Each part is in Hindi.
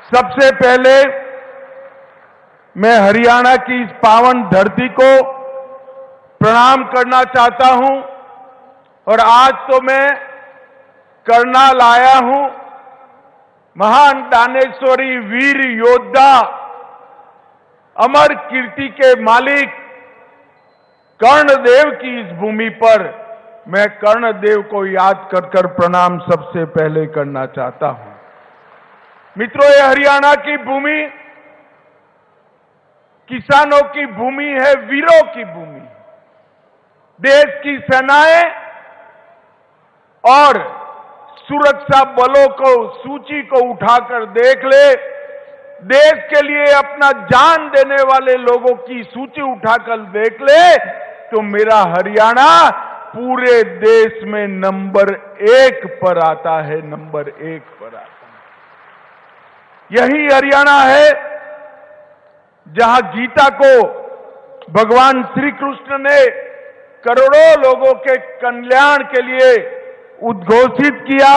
सबसे पहले मैं हरियाणा की इस पावन धरती को प्रणाम करना चाहता हूं और आज तो मैं करनाल आया हूं। महान दानेश्वरी वीर योद्धा अमर कीर्ति के मालिक कर्णदेव की इस भूमि पर मैं कर्णदेव को याद कर प्रणाम सबसे पहले करना चाहता हूं। मित्रों, ये हरियाणा की भूमि किसानों की भूमि है, वीरों की भूमि। देश की सेनाएं और सुरक्षा बलों को सूची को उठाकर देख ले, देश के लिए अपना जान देने वाले लोगों की सूची उठाकर देख ले तो मेरा हरियाणा पूरे देश में नंबर 1 पर आता है, नंबर 1 पर आता है। यही हरियाणा है जहां गीता को भगवान श्री कृष्ण ने करोड़ों लोगों के कल्याण के लिए उद्घोषित किया।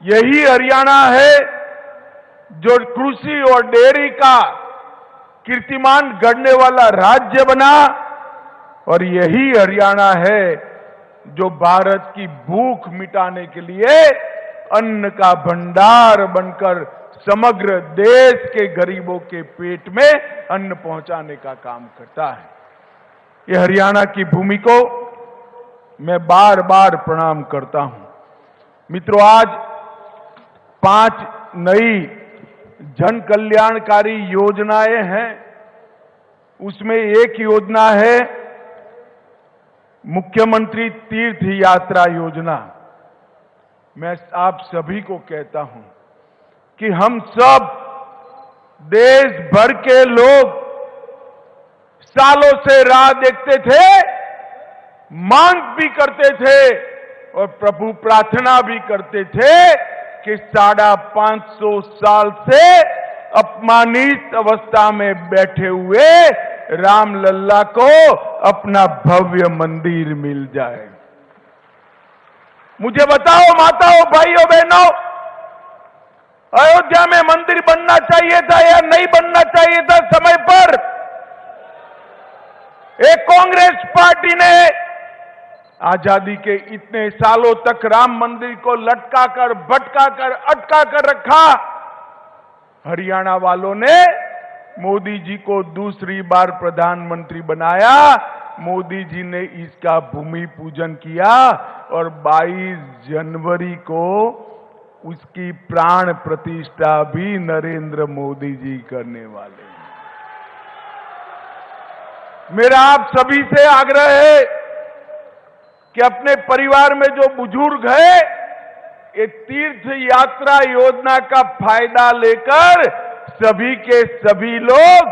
यही हरियाणा है जो कृषि और डेयरी का कीर्तिमान गढ़ने वाला राज्य बना, और यही हरियाणा है जो भारत की भूख मिटाने के लिए अन्न का भंडार बनकर समग्र देश के गरीबों के पेट में अन्न पहुंचाने का काम करता है। ये हरियाणा की भूमि को मैं बार बार प्रणाम करता हूं। मित्रों, आज 5 नई जन कल्याणकारी योजनाएं हैं। उसमें एक योजना है मुख्यमंत्री तीर्थ यात्रा योजना। मैं आप सभी को कहता हूं कि हम सब देश भर के लोग सालों से राह देखते थे, मांग भी करते थे और प्रभु प्रार्थना भी करते थे कि 550 साल से अपमानित अवस्था में बैठे हुए रामलल्ला को अपना भव्य मंदिर मिल जाए। मुझे बताओ माताओं, भाइयों, बहनों, अयोध्या में मंदिर बनना चाहिए था या नहीं बनना चाहिए था समय पर? एक कांग्रेस पार्टी ने आजादी के इतने सालों तक राम मंदिर को लटकाकर, भटकाकर, अटकाकर रखा। हरियाणा वालों ने मोदी जी को दूसरी बार प्रधानमंत्री बनाया। मोदी जी ने इसका भूमि पूजन किया और 22 जनवरी को उसकी प्राण प्रतिष्ठा भी नरेंद्र मोदी जी करने वाले हैं। मेरा आप सभी से आग्रह है कि अपने परिवार में जो बुजुर्ग है, ये तीर्थ यात्रा योजना का फायदा लेकर सभी के सभी लोग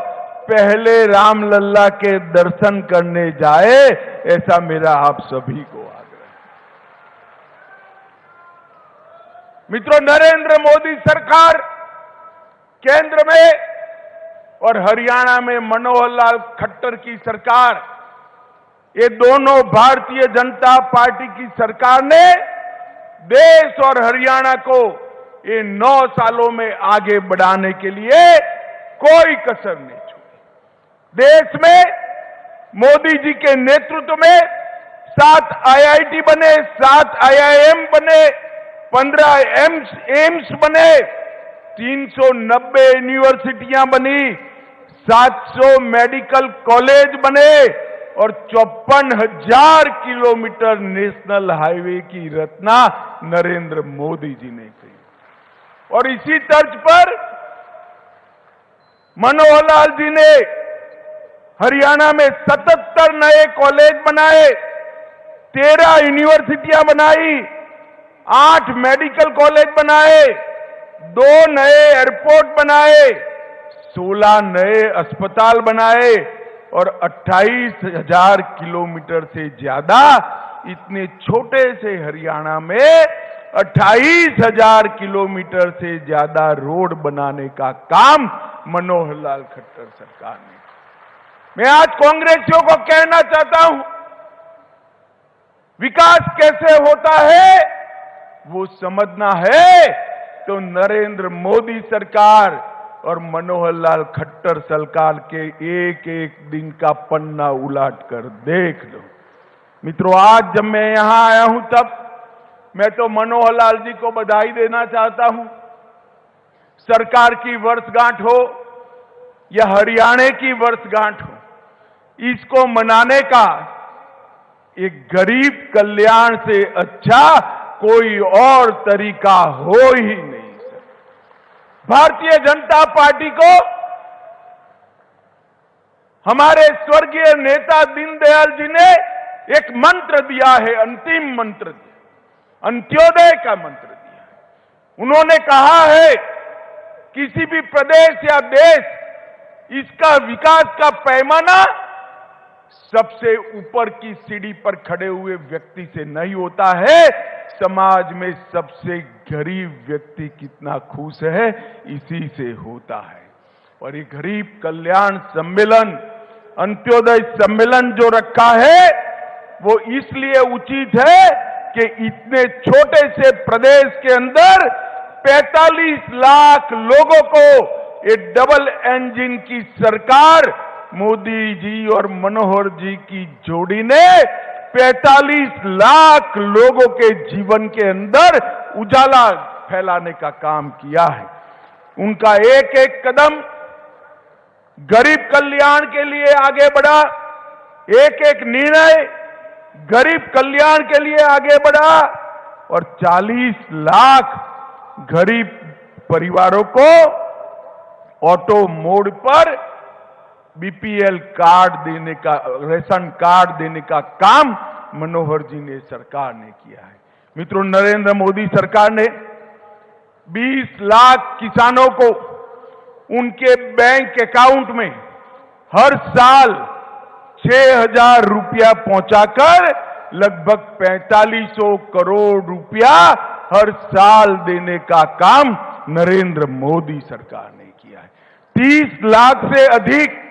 पहले रामलल्ला के दर्शन करने जाए, ऐसा मेरा आप सभी को आग्रह है। मित्रों, नरेंद्र मोदी सरकार केंद्र में और हरियाणा में मनोहर लाल खट्टर की सरकार, ये दोनों भारतीय जनता पार्टी की सरकार ने देश और हरियाणा को ये 9 सालों में आगे बढ़ाने के लिए कोई कसर नहीं छोड़ी। देश में मोदी जी के नेतृत्व में 7 IIT बने, 7 IIM बने, 15 एम्स बने, 390 यूनिवर्सिटियां बनी, 700 मेडिकल कॉलेज बने और 54,000 किलोमीटर नेशनल हाईवे की रचना नरेंद्र मोदी जी ने की। और इसी तर्ज पर मनोहर लाल जी ने हरियाणा में 77 नए कॉलेज बनाए, 13 यूनिवर्सिटियां बनाई, 8 मेडिकल कॉलेज बनाए, 2 नए एयरपोर्ट बनाए, 16 नए अस्पताल बनाए और 28,000 किलोमीटर से ज्यादा इतने छोटे से हरियाणा में 28,000 किलोमीटर से ज्यादा रोड बनाने का काम मनोहर लाल खट्टर सरकार ने। मैं आज कांग्रेसियों को कहना चाहता हूं, विकास कैसे होता है वो समझना है तो नरेंद्र मोदी सरकार और मनोहर लाल खट्टर सरकार के एक एक दिन का पन्ना उलट कर देख लो। मित्रों, आज जब मैं यहां आया हूं तब मैं तो मनोहर लाल जी को बधाई देना चाहता हूं। सरकार की वर्षगांठ हो या हरियाणा की वर्षगांठ हो, इसको मनाने का एक गरीब कल्याण से अच्छा कोई और तरीका हो ही नहीं। भारतीय जनता पार्टी को हमारे स्वर्गीय नेता दीनदयाल जी ने एक मंत्र दिया है, अंतिम मंत्र दिया, अंत्योदय का मंत्र दिया है। उन्होंने कहा है किसी भी प्रदेश या देश, इसका विकास का पैमाना सबसे ऊपर की सीढ़ी पर खड़े हुए व्यक्ति से नहीं होता है, समाज में सबसे गरीब व्यक्ति कितना खुश है इसी से होता है। और ये गरीब कल्याण सम्मेलन, अंत्योदय सम्मेलन जो रखा है वो इसलिए उचित है कि इतने छोटे से प्रदेश के अंदर 45 लाख लोगों को ये डबल इंजन की सरकार मोदी जी और मनोहर जी की जोड़ी ने 45 लाख लोगों के जीवन के अंदर उजाला फैलाने का काम किया है। उनका एक एक कदम गरीब कल्याण के लिए आगे बढ़ा, एक एक निर्णय गरीब कल्याण के लिए आगे बढ़ा और 40 लाख गरीब परिवारों को ऑटो मोड पर बीपीएल कार्ड देने का, रेशन कार्ड देने का काम मनोहर जी ने, सरकार ने किया है। मित्रों, नरेंद्र मोदी सरकार ने 20 लाख किसानों को उनके बैंक अकाउंट में हर साल 6,000 रुपया पहुंचाकर लगभग 4500 करोड़ रुपया हर साल देने का काम नरेंद्र मोदी सरकार ने किया है। 30 लाख से अधिक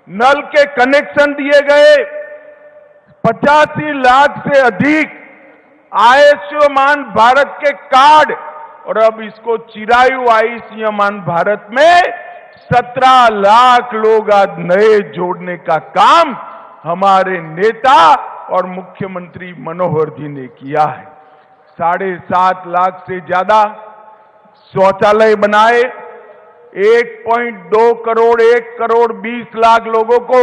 नल के कनेक्शन दिए गए, 85 लाख से अधिक आयुष्मान भारत के कार्ड, और अब इसको चिरायु आयुष्मान भारत में 17 लाख लोग आज नए जोड़ने का काम हमारे नेता और मुख्यमंत्री मनोहर जी ने किया है। 7.5 लाख से ज्यादा शौचालय बनाए, 1.2 करोड़, 1 करोड़ 20 लाख लोगों को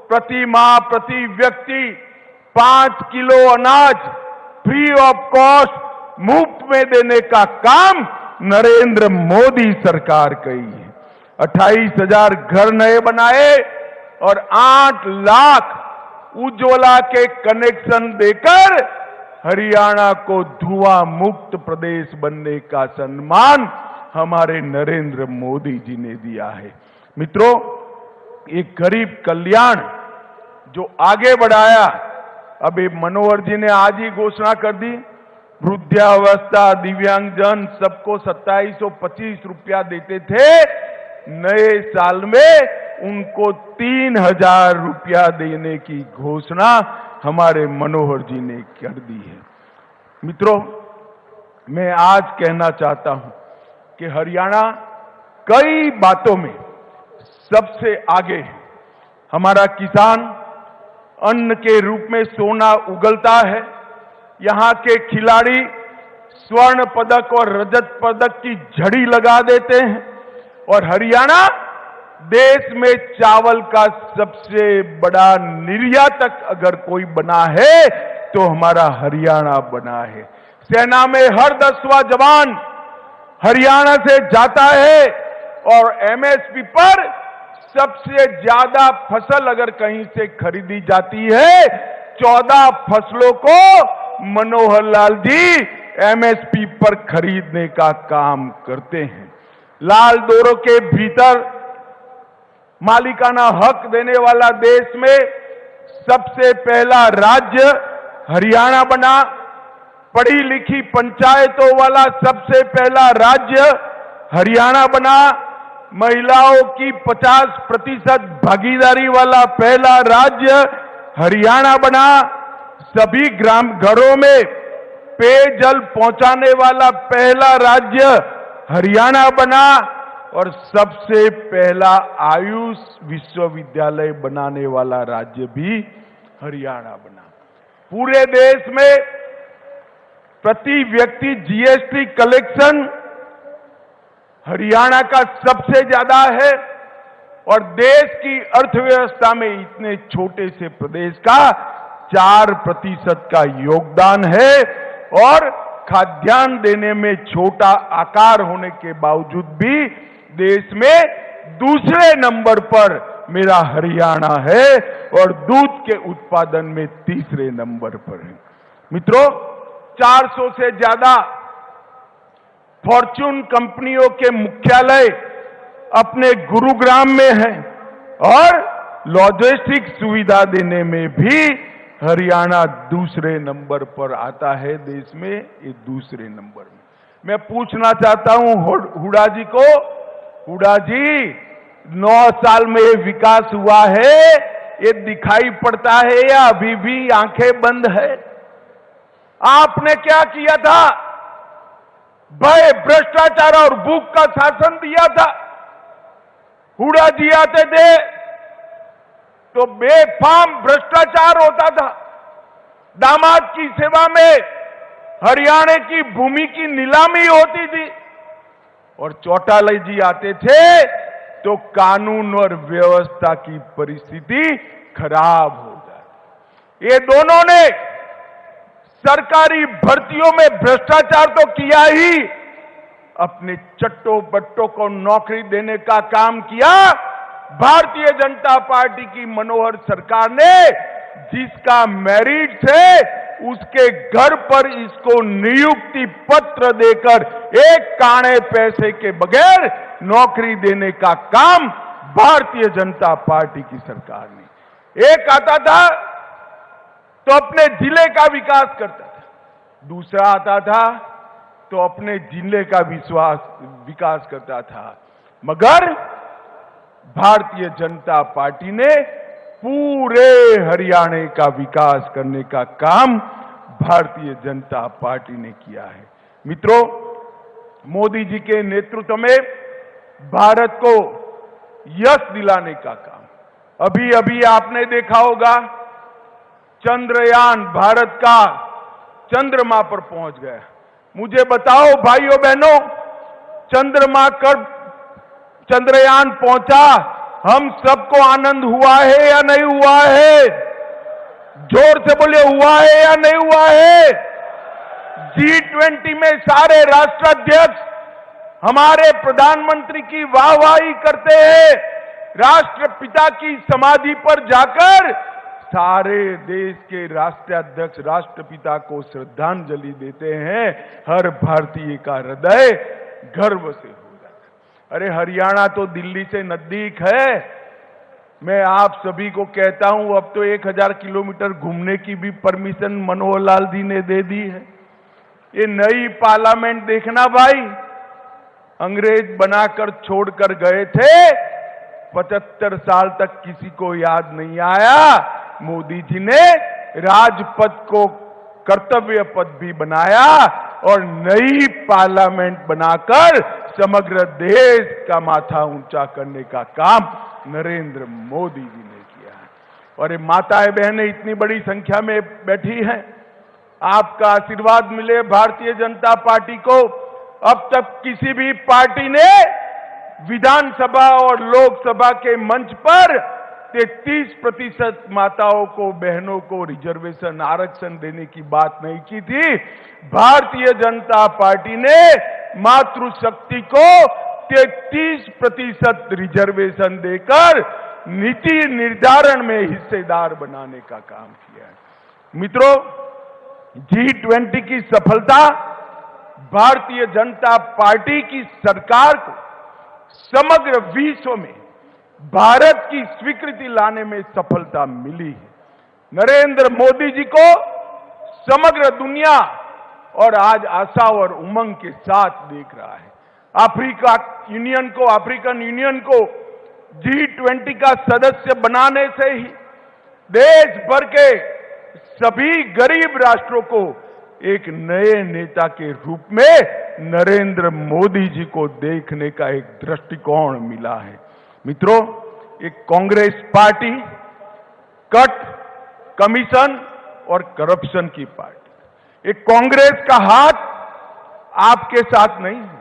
प्रति माह प्रति व्यक्ति 5 किलो अनाज फ्री ऑफ कॉस्ट मुफ्त में देने का काम नरेंद्र मोदी सरकार की है। 28,000 घर नए बनाए और 8 लाख उज्ज्वला के कनेक्शन देकर हरियाणा को धुआं मुक्त प्रदेश बनने का सम्मान हमारे नरेंद्र मोदी जी ने दिया है। मित्रों, एक गरीब कल्याण जो आगे बढ़ाया, अभी मनोहर जी ने आज ही घोषणा कर दी, वृद्धावस्था, दिव्यांगजन सबको 2725 रुपया देते थे, नए साल में उनको 3,000 रुपया देने की घोषणा हमारे मनोहर जी ने कर दी है। मित्रों, मैं आज कहना चाहता हूं कि हरियाणा कई बातों में सबसे आगे है। हमारा किसान अन्न के रूप में सोना उगलता है, यहां के खिलाड़ी स्वर्ण पदक और रजत पदक की झड़ी लगा देते हैं, और हरियाणा देश में चावल का सबसे बड़ा निर्यातक अगर कोई बना है तो हमारा हरियाणा बना है। सेना में हर 10वां जवान हरियाणा से जाता है, और एमएसपी पर सबसे ज्यादा फसल अगर कहीं से खरीदी जाती है, 14 फसलों को मनोहर लाल जी एमएसपी पर खरीदने का काम करते हैं। लाल डोरों के भीतर मालिकाना हक देने वाला देश में सबसे पहला राज्य हरियाणा बना, पढ़ी लिखी पंचायतों वाला सबसे पहला राज्य हरियाणा बना, महिलाओं की 50% भागीदारी वाला पहला राज्य हरियाणा बना, सभी ग्राम घरों में पेयजल पहुंचाने वाला पहला राज्य हरियाणा बना और सबसे पहला आयुष विश्वविद्यालय बनाने वाला राज्य भी हरियाणा बना। पूरे देश में प्रति व्यक्ति जीएसटी कलेक्शन हरियाणा का सबसे ज्यादा है और देश की अर्थव्यवस्था में इतने छोटे से प्रदेश का 4% का योगदान है और खाद्यान्न देने में छोटा आकार होने के बावजूद भी देश में दूसरे नंबर पर मेरा हरियाणा है और दूध के उत्पादन में तीसरे नंबर पर है। मित्रों, 400 से ज्यादा फॉर्च्यून कंपनियों के मुख्यालय अपने गुरुग्राम में हैं और लॉजिस्टिक सुविधा देने में भी हरियाणा दूसरे नंबर पर आता है देश में, ये दूसरे नंबर में। मैं पूछना चाहता हूं हुड्डा जी को, हुड्डा जी 9 साल में ये विकास हुआ है, ये दिखाई पड़ता है या अभी भी आंखें बंद है? आपने क्या किया था? भय, भ्रष्टाचार और भूख का शासन दिया था। हुड्डा जी आते थे तो बेफाम भ्रष्टाचार होता था। दामाद की सेवा में हरियाणा की भूमि की नीलामी होती थी और चौटाला जी आते थे तो कानून और व्यवस्था की परिस्थिति खराब हो जाती। ये दोनों ने सरकारी भर्तियों में भ्रष्टाचार तो किया ही, अपने चट्टो बट्टों को नौकरी देने का काम किया। भारतीय जनता पार्टी की मनोहर सरकार ने जिसका मेरिट है उसके घर पर इसको नियुक्ति पत्र देकर एक काणे पैसे के बगैर नौकरी देने का काम भारतीय जनता पार्टी की सरकार ने। एक आता था तो अपने जिले का विकास करता था, दूसरा आता था तो अपने जिले का विकास करता था, मगर भारतीय जनता पार्टी ने पूरे हरियाणा का विकास करने का काम भारतीय जनता पार्टी ने किया है। मित्रों, मोदी जी के नेतृत्व में भारत को यश दिलाने का काम, अभी अभी आपने देखा होगा चंद्रयान भारत का चंद्रमा पर पहुंच गया। मुझे बताओ भाइयों बहनों, चंद्रमा कब चंद्रयान पहुंचा, हम सबको आनंद हुआ है या नहीं हुआ है? जोर से बोलिए, हुआ है या नहीं हुआ है? G20 में सारे राष्ट्राध्यक्ष हमारे प्रधानमंत्री की वाहवाही करते हैं। राष्ट्रपिता की समाधि पर जाकर सारे देश के राष्ट्राध्यक्ष राष्ट्रपिता को श्रद्धांजलि देते हैं। हर भारतीय का हृदय गर्व से हो जाता है। अरे हरियाणा तो दिल्ली से नजदीक है। मैं आप सभी को कहता हूं, अब तो 1000 किलोमीटर घूमने की भी परमिशन मनोहर लाल जी ने दे दी है। ये नई पार्लियामेंट देखना भाई, अंग्रेज बनाकर छोड़कर गए थे, 75 साल तक किसी को याद नहीं आया। मोदी जी ने राजपथ को कर्तव्य पथ भी बनाया और नई पार्लियामेंट बनाकर समग्र देश का माथा ऊंचा करने का काम नरेंद्र मोदी जी ने किया है। और ये माताएं बहनें इतनी बड़ी संख्या में बैठी हैं, आपका आशीर्वाद मिले भारतीय जनता पार्टी को। अब तक किसी भी पार्टी ने विधानसभा और लोकसभा के मंच पर 33% माताओं को, बहनों को रिजर्वेशन आरक्षण देने की बात नहीं की थी। भारतीय जनता पार्टी ने मातृशक्ति को 33% रिजर्वेशन देकर नीति निर्धारण में हिस्सेदार बनाने का काम किया है। मित्रों, G20 की सफलता भारतीय जनता पार्टी की सरकार को समग्र विश्व में भारत की स्वीकृति लाने में सफलता मिली है। नरेंद्र मोदी जी को समग्र दुनिया और आज आशा और उमंग के साथ देख रहा है। अफ्रीकन यूनियन को G20 का सदस्य बनाने से ही देश भर के सभी गरीब राष्ट्रों को एक नए नेता के रूप में नरेंद्र मोदी जी को देखने का एक दृष्टिकोण मिला है। मित्रों, एक कांग्रेस पार्टी कट, कमीशन और करप्शन की पार्टी। एक कांग्रेस का हाथ आपके साथ नहीं है।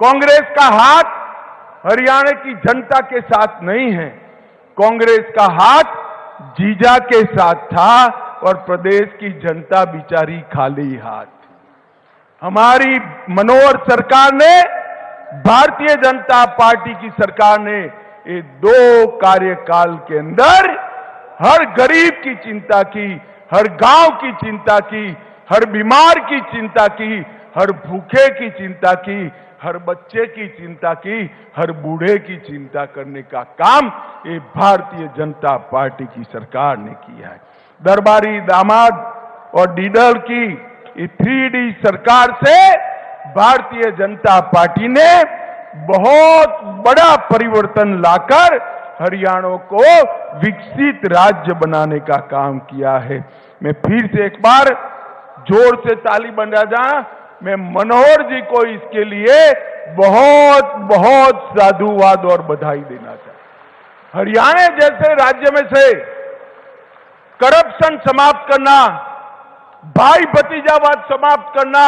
कांग्रेस का हाथ हरियाणा की जनता के साथ नहीं है। कांग्रेस का हाथ जीजा के साथ था और प्रदेश की जनता बिचारी खाली हाथ थी। हमारी मनोहर सरकार ने, भारतीय जनता पार्टी की सरकार ने ये 2 कार्यकाल के अंदर हर गरीब की चिंता की, हर गांव की चिंता की, हर बीमार की चिंता की, हर भूखे की चिंता की, हर बच्चे की चिंता की, हर बूढ़े की चिंता करने का काम ये भारतीय जनता पार्टी की सरकार ने किया है। दरबारी दामाद और डीडर की 3D सरकार से भारतीय जनता पार्टी ने बहुत बड़ा परिवर्तन लाकर हरियाणा को विकसित राज्य बनाने का काम किया है। मैं फिर से एक बार जोर से ताली बजा जाऊं, मैं मनोहर जी को इसके लिए बहुत बहुत साधुवाद और बधाई देना चाहता हूं। हरियाणा जैसे राज्य में से करप्शन समाप्त करना, भाई भतीजावाद समाप्त करना,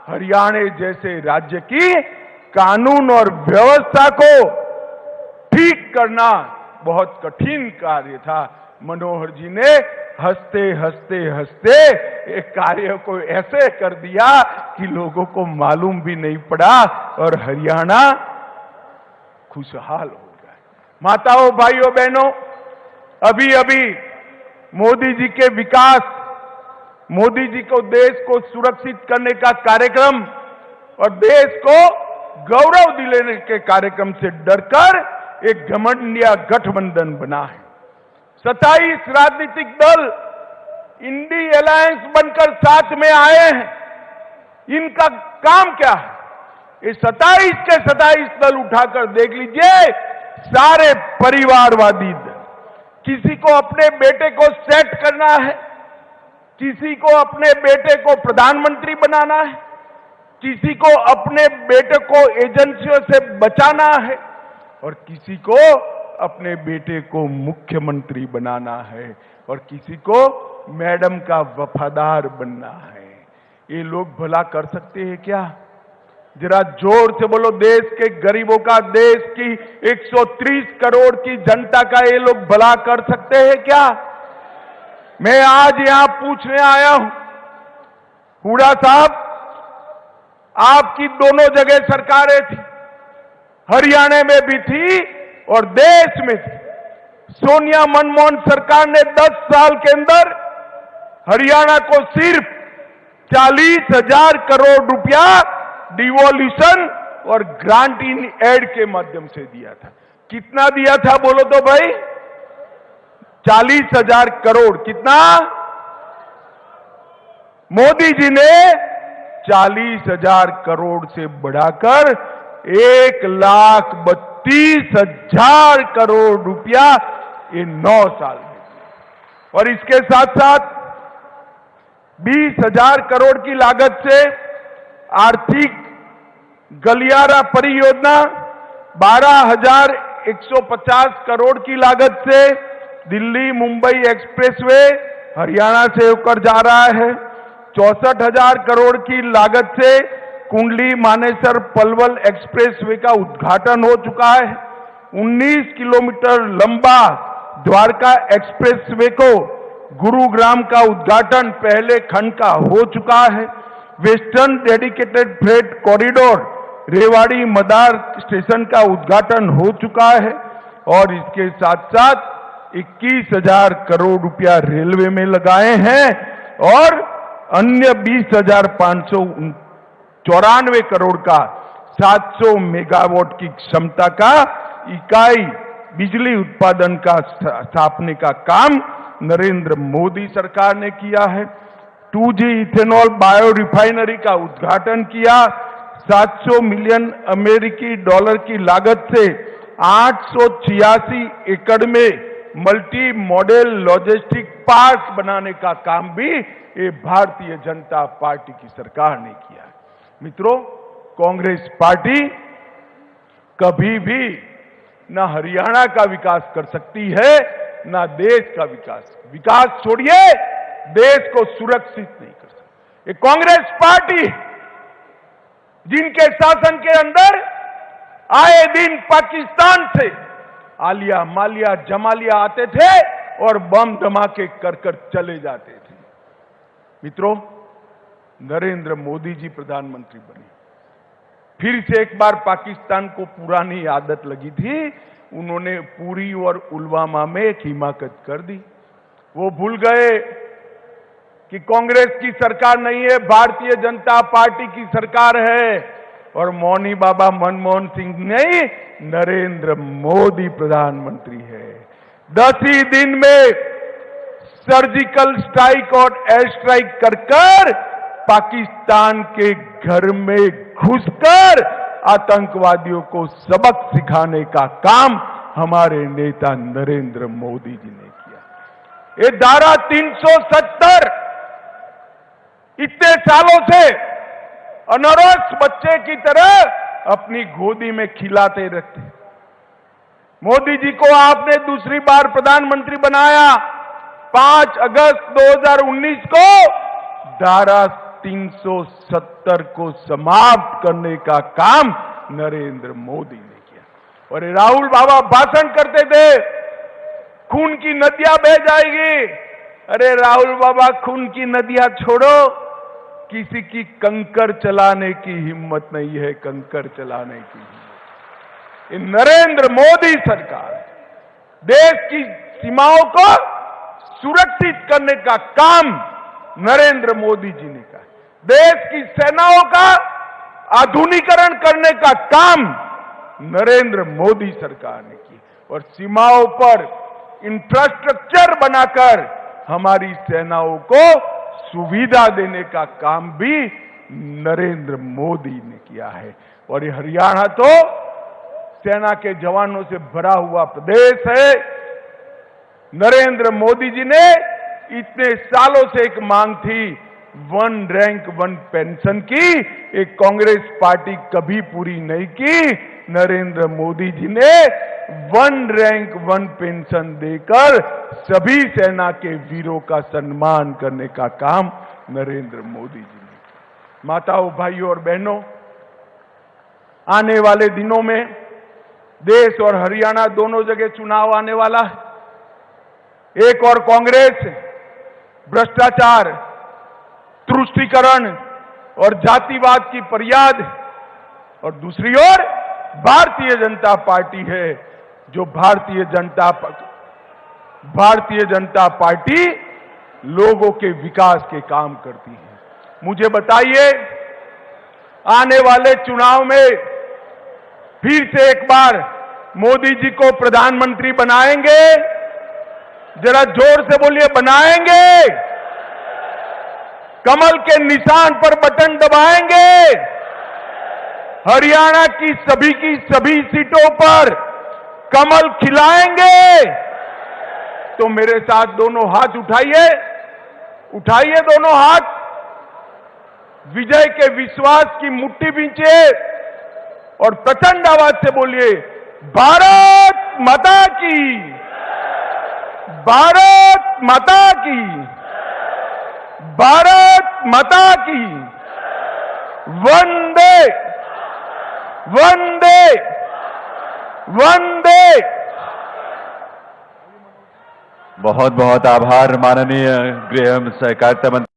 हरियाणा जैसे राज्य की कानून और व्यवस्था को ठीक करना बहुत कठिन कार्य था। मनोहर जी ने हंसते हंसते हंसते एक कार्य को ऐसे कर दिया कि लोगों को मालूम भी नहीं पड़ा और हरियाणा खुशहाल हो गया। माताओं, भाइयों, बहनों, अभी अभी मोदी जी के विकास, मोदी जी को देश को सुरक्षित करने का कार्यक्रम और देश को गौरव दिलाने के कार्यक्रम से डरकर एक घमंडिया गठबंधन बना है। 27 राजनीतिक दल इंडी अलायंस बनकर साथ में आए हैं। इनका काम क्या है? ये 27 के 27 दल उठाकर देख लीजिए, सारे परिवारवादी दल। किसी को अपने बेटे को सेट करना है, किसी को अपने बेटे को प्रधानमंत्री बनाना है, किसी को अपने बेटे को एजेंसियों से बचाना है और किसी को अपने बेटे को मुख्यमंत्री बनाना है और किसी को मैडम का वफादार बनना है। ये लोग भला कर सकते हैं क्या? जरा जोर से बोलो, देश के गरीबों का, देश की 130 करोड़ की जनता का ये लोग भला कर सकते हैं क्या? मैं आज यहां पूछने आया हूं, हुड्डा साहब, आपकी दोनों जगह सरकारें थी, हरियाणा में भी थी और देश में थी। सोनिया मनमोहन सरकार ने 10 साल के अंदर हरियाणा को सिर्फ 40,000 करोड़ रुपया डिवोल्यूशन और ग्रांट इन एड के माध्यम से दिया था। कितना दिया था बोलो तो भाई? 40,000 करोड़। कितना? मोदी जी ने 40,000 करोड़ से बढ़ाकर 1,32,000 करोड़ रुपया ये 9 साल में। और इसके साथ साथ 20,000 करोड़ की लागत से आर्थिक गलियारा परियोजना, 12,150 करोड़ की लागत से दिल्ली मुंबई एक्सप्रेसवे हरियाणा से होकर जा रहा है। 64,000 करोड़ की लागत से कुंडली मानेसर पलवल एक्सप्रेसवे का उद्घाटन हो चुका है। 19 किलोमीटर लंबा द्वारका एक्सप्रेसवे को गुरुग्राम का उद्घाटन पहले खंड का हो चुका है। Western dedicated freight corridor Rewari Madar station का उद्घाटन हो चुका है और इसके साथ साथ 21,000 करोड़ रुपया रेलवे में लगाए हैं और अन्य 20,594 करोड़ का 700 मेगावाट की क्षमता का इकाई बिजली उत्पादन का स्थापने का काम नरेंद्र मोदी सरकार ने किया है। 2G इथेनॉल बायो रिफाइनरी का उद्घाटन किया। 700 मिलियन अमेरिकी डॉलर की लागत से 886 एकड़ में मल्टी मॉडल लॉजिस्टिक पार्क बनाने का काम भी ये भारतीय जनता पार्टी की सरकार ने किया है। मित्रों, कांग्रेस पार्टी कभी भी न हरियाणा का विकास कर सकती है न देश का विकास छोड़िए, देश को सुरक्षित नहीं कर सकती। ये कांग्रेस पार्टी जिनके शासन के अंदर आए दिन पाकिस्तान से आलिया मालिया जमालिया आते थे और बम धमाके कर चले जाते थे। मित्रों, नरेंद्र मोदी जी प्रधानमंत्री बने, फिर से एक बार पाकिस्तान को पुरानी आदत लगी थी, उन्होंने पुरी और पुलवामा में एक हिमाकत कर दी। वो भूल गए कि कांग्रेस की सरकार नहीं है, भारतीय जनता पार्टी की सरकार है और मौनी बाबा मनमोहन सिंह नहीं, नरेंद्र मोदी प्रधानमंत्री है। 10 ही दिन में सर्जिकल स्ट्राइक और एयर स्ट्राइक कर पाकिस्तान के घर में घुसकर आतंकवादियों को सबक सिखाने का काम हमारे नेता नरेंद्र मोदी जी ने किया। ये धारा 370 इतने सालों से अनरस बच्चे की तरह अपनी गोदी में खिलाते रहते। मोदी जी को आपने दूसरी बार प्रधानमंत्री बनाया 5 अगस्त 2019 को, धारा 370 को समाप्त करने का काम नरेंद्र मोदी ने किया। और राहुल बाबा भाषण करते थे, खून की नदियां बह जाएगी। अरे राहुल बाबा, खून की नदियां छोड़ो, किसी की कंकर चलाने की हिम्मत नहीं है, कंकर चलाने की हिम्मत। ये नरेंद्र मोदी सरकार है। देश की सीमाओं को सुरक्षित करने का काम नरेंद्र मोदी जी ने किया। देश की सेनाओं का आधुनिकीकरण करने का काम नरेंद्र मोदी सरकार ने की और सीमाओं पर इंफ्रास्ट्रक्चर बनाकर हमारी सेनाओं को सुविधा देने का काम भी नरेंद्र मोदी ने किया है। और ये हरियाणा तो सेना के जवानों से भरा हुआ प्रदेश है। नरेंद्र मोदी जी ने इतने सालों से एक मांग थी 1 रैंक 1 पेंशन की, एक कांग्रेस पार्टी कभी पूरी नहीं की। नरेंद्र मोदी जी ने 1 रैंक 1 पेंशन देकर सभी सेना के वीरों का सम्मान करने का काम नरेंद्र मोदी जी ने। माताओं, भाइयों और बहनों, आने वाले दिनों में देश और हरियाणा दोनों जगह चुनाव आने वाला है। एक और कांग्रेस भ्रष्टाचार, तुष्टीकरण और जातिवाद की फरियाद, और दूसरी ओर भारतीय जनता पार्टी है, जो भारतीय जनता पार्टी लोगों के विकास के काम करती है। मुझे बताइए, आने वाले चुनाव में फिर से एक बार मोदी जी को प्रधानमंत्री बनाएंगे? जरा जोर से बोलिए, बनाएंगे? कमल के निशान पर बटन दबाएंगे? हरियाणा की सभी सीटों पर कमल खिलाएंगे? तो मेरे साथ दोनों हाथ उठाइए दोनों हाथ, विजय के विश्वास की मुट्ठी बींचिए और प्रचंड आवाज से बोलिए, भारत माता की, भारत माता की, भारत माता की, वंदे वंदे वंदे। बहुत बहुत आभार माननीय गृह एवं सहकारिता मंत्री।